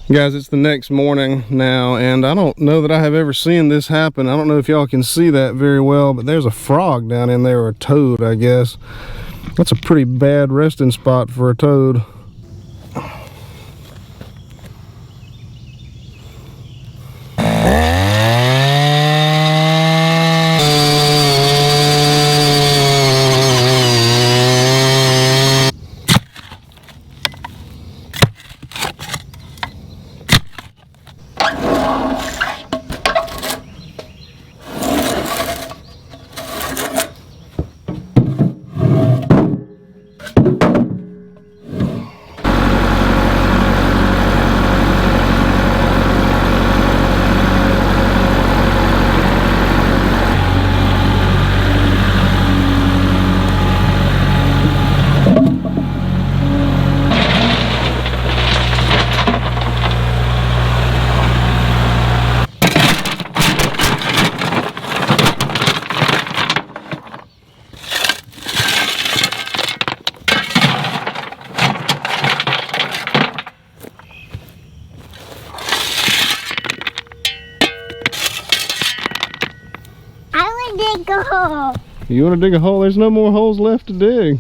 Guys, it's the next morning now, and I don't know that I have ever seen this happen. I don't know if y'all can see that very well, but there's a frog down in there, or a toad, I guess. That's a pretty bad resting spot for a toad. Dig a hole. You want to dig a hole? There's no more holes left to dig.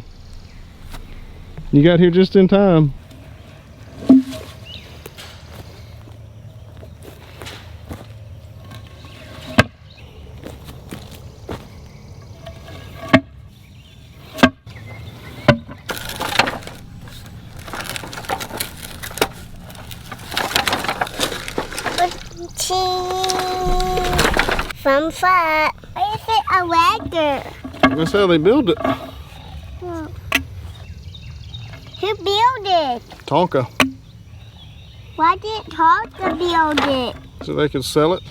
You got here just in time. Fun fact. Why is it a ladder? That's how they build it. Oh. Who built it? Tonka. Why did Tonka build it? So they could sell it.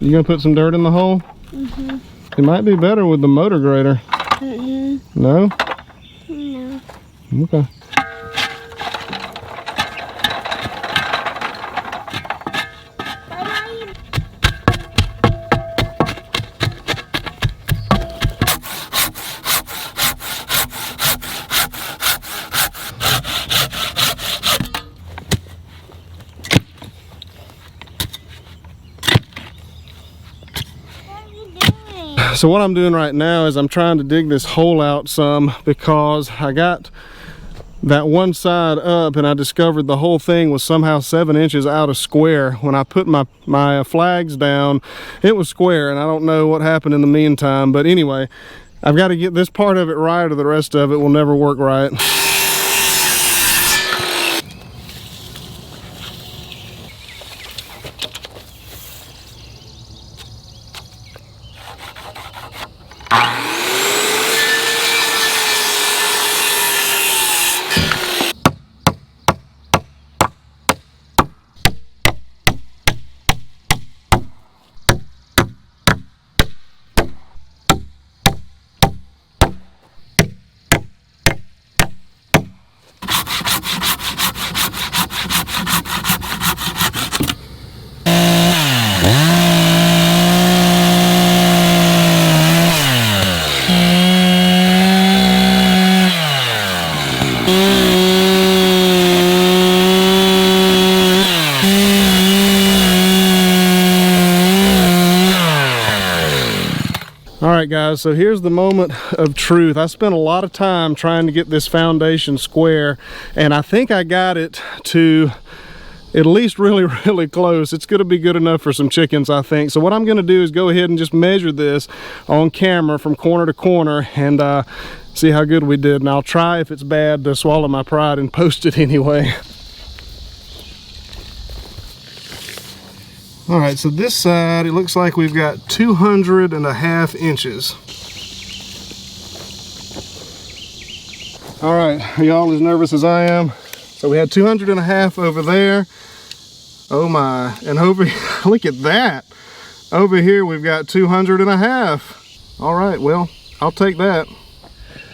You gonna put some dirt in the hole? Mm-hmm. It might be better with the motor grader. Mm-hmm. No? No. Okay. So what I'm doing right now is I'm trying to dig this hole out some, because I got that one side up and I discovered the whole thing was somehow 7 inches out of square. When I put my flags down, it was square, and I don't know what happened in the meantime. But anyway, I've got to get this part of it right, or the rest of it will never work right. Alright guys, so here's the moment of truth. I spent a lot of time trying to get this foundation square, and I think I got it to at least really, really close. It's going to be good enough for some chickens, I think. So what I'm going to do is go ahead and just measure this on camera from corner to corner and see how good we did. And I'll try, if it's bad, to swallow my pride and post it anyway. All right, so this side, it looks like we've got 200.5 inches. All right, are y'all as nervous as I am? So we had 200.5 over there. Oh my, and over, look at that. Over here, we've got 200.5. All right, well, I'll take that.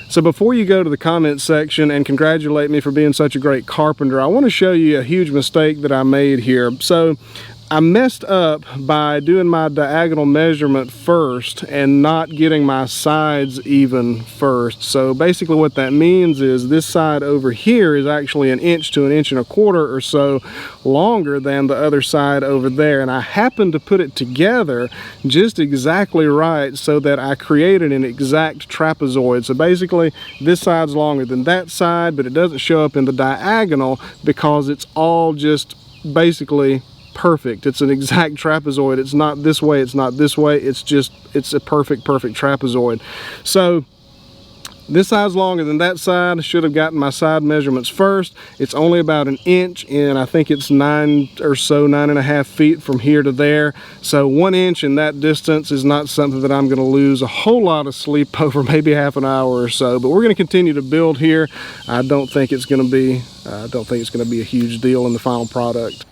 So before you go to the comment section and congratulate me for being such a great carpenter, I want to show you a huge mistake that I made here. So I messed up by doing my diagonal measurement first and not getting my sides even first. So basically what that means is this side over here is actually 1 inch to 1.25 inches or so longer than the other side over there. And I happened to put it together just exactly right so that I created an exact trapezoid. So basically this side's longer than that side, but it doesn't show up in the diagonal because it's all just basically perfect. It's an exact trapezoid. It's not this way, it's not this way, it's a perfect trapezoid. So this side's longer than that side. I should have gotten my side measurements first. It's only about 1 inch, and I think it's 9.5 feet from here to there. So 1 inch in that distance is not something that I'm going to lose a whole lot of sleep over, maybe half an hour or so. But we're going to continue to build here. I don't think it's going to be a huge deal in the final product.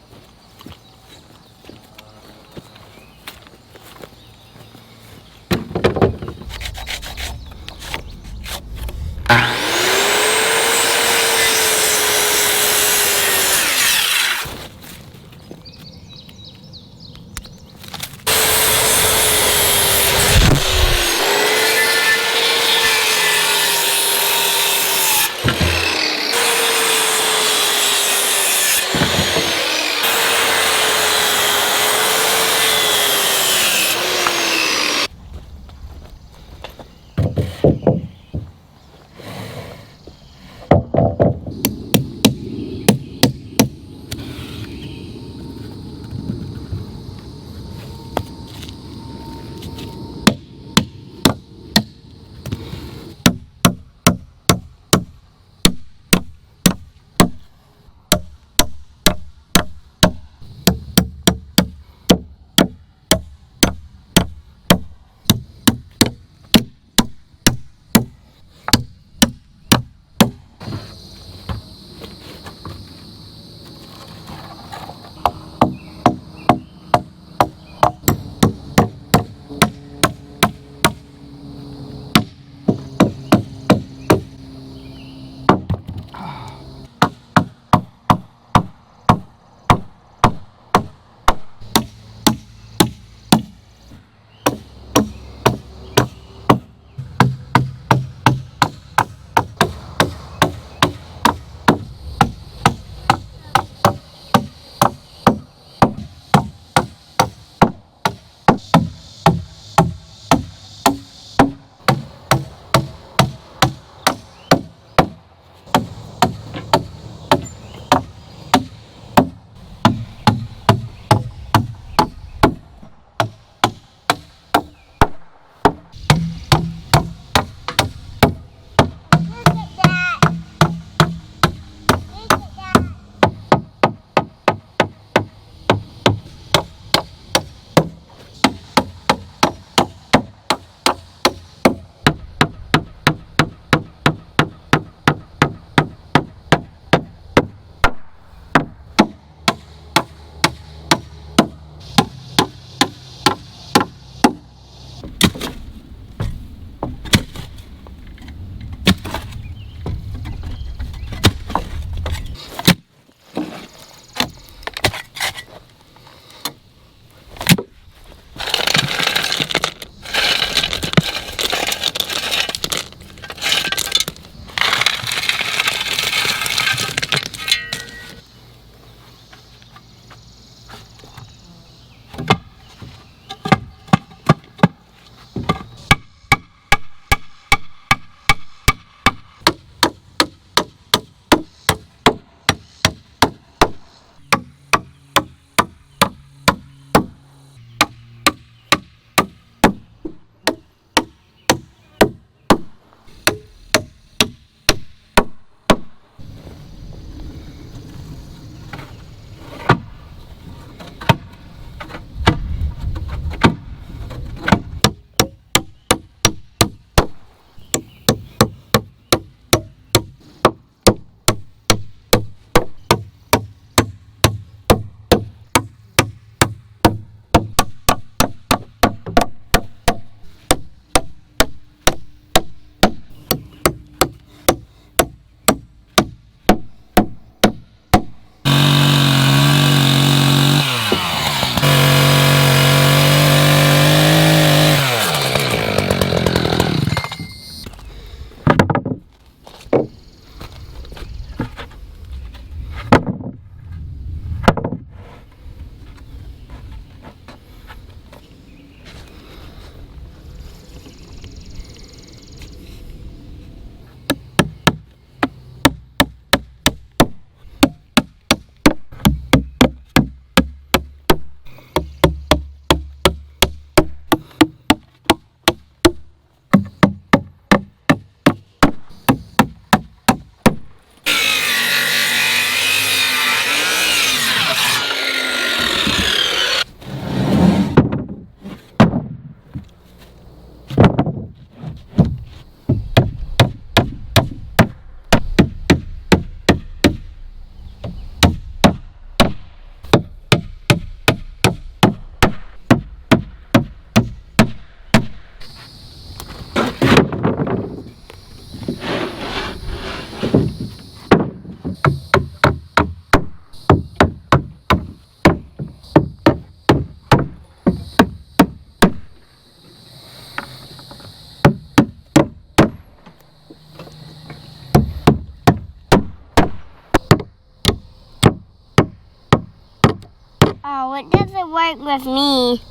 work with me.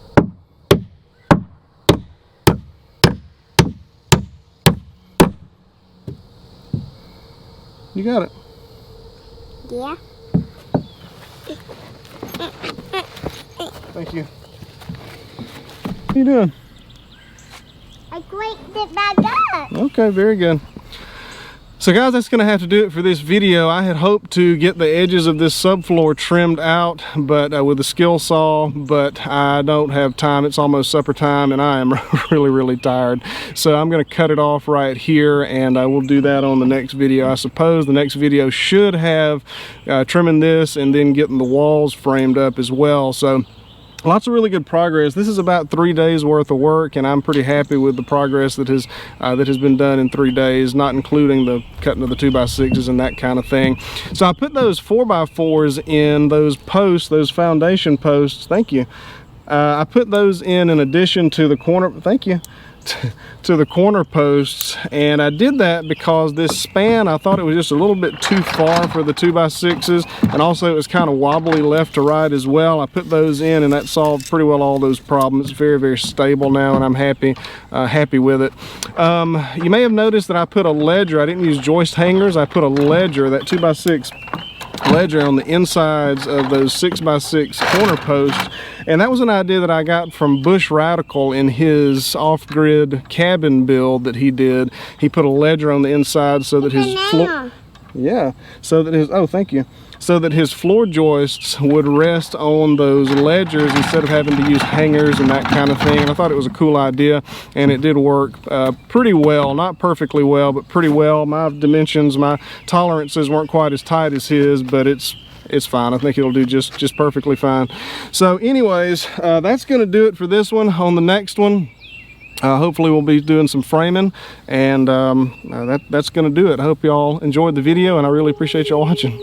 You got it. Yeah. Thank you. What are you doing? I cranked it back up. Okay, very good. So guys, that's gonna have to do it for this video. I had hoped to get the edges of this subfloor trimmed out, but with a skill saw, but I don't have time. It's almost supper time and I am really tired. So I'm gonna cut it off right here, and I will do that on the next video. I suppose the next video should have trimming this and then getting the walls framed up as well. So lots of really good progress. This is about 3 days worth of work, and I'm pretty happy with the progress that has been done in 3 days, not including the cutting of the 2x6s and that kind of thing. So I put those 4x4s in those posts, those foundation posts. Thank you. I put those in addition to the corner. Thank you. To the corner posts, and I did that because this span, I thought it was just a little bit too far for the 2x6s, and also it was kind of wobbly left to right as well. I put those in and that solved pretty well all those problems. It's very stable now, and I'm happy with it. You may have noticed that I put a ledger. I didn't use joist hangers. I put a ledger, that 2x6 ledger, on the insides of those 6x6 corner posts, and that was an idea that I got from Bush Radical in his off-grid cabin build that he did. He put a ledger on the inside so that his floor, so that his, oh thank you, so that his floor joists would rest on those ledgers instead of having to use hangers and that kind of thing. And I thought it was a cool idea, and it did work pretty well. Not perfectly well, but pretty well. My dimensions, my tolerances weren't quite as tight as his, but it's fine. I think it'll do just perfectly fine. So anyways, that's gonna do it for this one. On the next one, hopefully we'll be doing some framing, and that's gonna do it. I hope y'all enjoyed the video, and I really appreciate y'all watching.